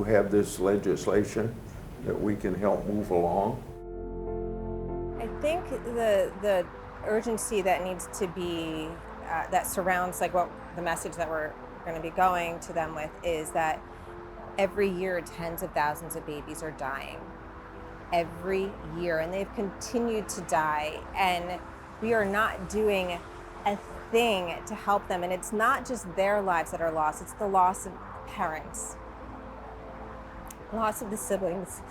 have this legislation that we can help move along? I think the urgency that needs to be, that surrounds like what the message that we're going to be going to them with is that every year tens of thousands of babies are dying. Every year, and they've continued to die, and we are not doing a thing to help them. And it's not just their lives that are lost, it's the loss of parents, loss of the siblings.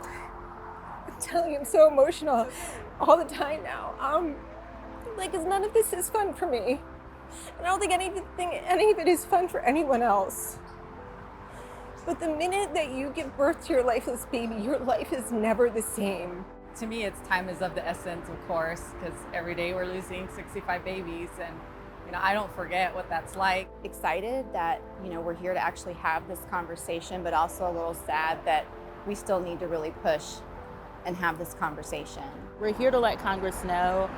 I'm telling you, I'm so emotional all the time now. Like, 'cause none of this is fun for me. And I don't think any of it is fun for anyone else. But the minute that you give birth to your lifeless baby, your life is never the same. To me, time is of the essence, of course, because every day we're losing 65 babies, and I don't forget what that's like. Excited that we're here to actually have this conversation, but also a little sad that we still need to really push and have this conversation. We're here to let Congress know.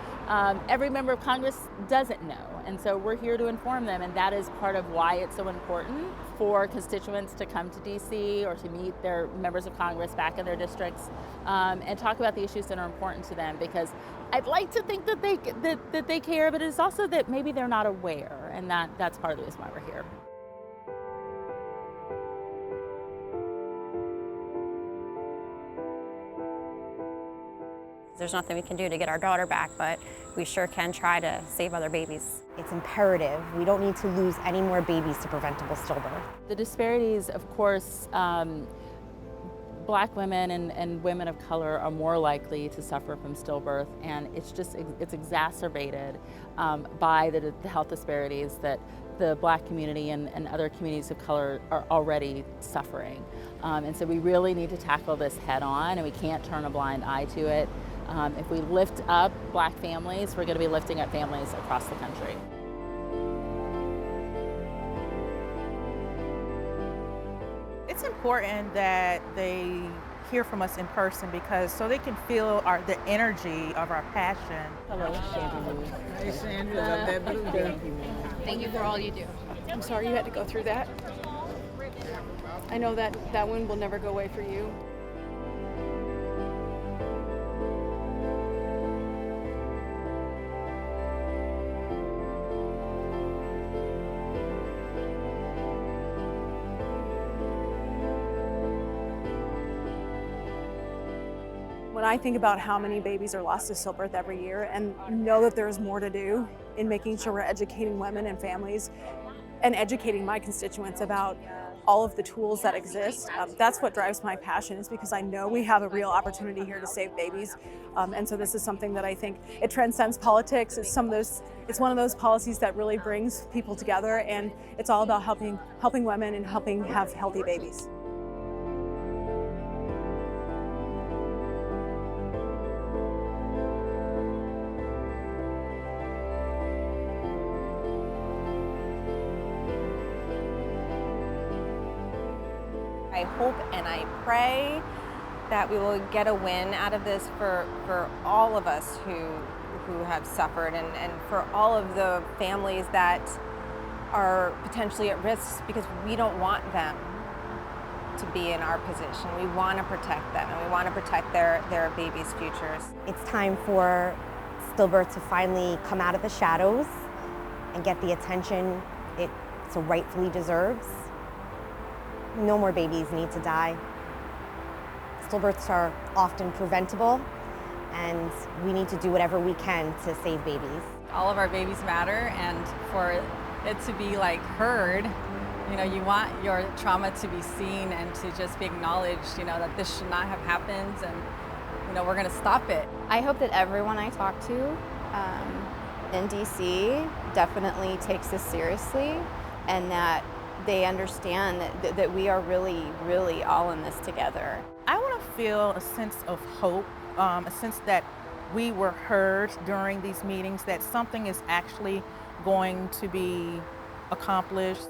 Every member of Congress doesn't know, and so we're here to inform them, and that is part of why it's so important for constituents to come to DC or to meet their members of Congress back in their districts and talk about the issues that are important to them, because I'd like to think that they care, but it's also that maybe they're not aware, and that's part of the reason why we're here. There's nothing we can do to get our daughter back, but we sure can try to save other babies. It's imperative. We don't need to lose any more babies to preventable stillbirth. The disparities, of course, Black women and women of color are more likely to suffer from stillbirth, and it's exacerbated by the health disparities that the Black community and other communities of color are already suffering. And so we really need to tackle this head on, and we can't turn a blind eye to it. If we lift up Black families, we're going to be lifting up families across the country. It's important that they hear from us in person, because so they can feel the energy of our passion. Hello, Sandra. Hey, Sandra, love that blue. Thank you for all you do. I'm sorry you had to go through that. I know that wound will never go away for you. When I think about how many babies are lost to stillbirth every year, and know that there's more to do in making sure we're educating women and families and educating my constituents about all of the tools that exist, that's what drives my passion, is because I know we have a real opportunity here to save babies. And so this is something that I think it transcends politics. It's one of those policies that really brings people together, and it's all about helping women and helping have healthy babies. I hope and I pray that we will get a win out of this for all of us who have suffered, and for all of the families that are potentially at risk, because we don't want them to be in our position. We want to protect them, and we want to protect their babies' futures. It's time for stillbirth to finally come out of the shadows and get the attention it so rightfully deserves. No more babies need to die. Stillbirths are often preventable, and we need to do whatever we can to save babies. All of our babies matter, and for it to be heard, you want your trauma to be seen and to just be acknowledged, that this should not have happened, and we're going to stop it. I hope that everyone I talk to in DC definitely takes this seriously, and that they understand that we are really, really all in this together. I want to feel a sense of hope, a sense that we were heard during these meetings, that something is actually going to be accomplished.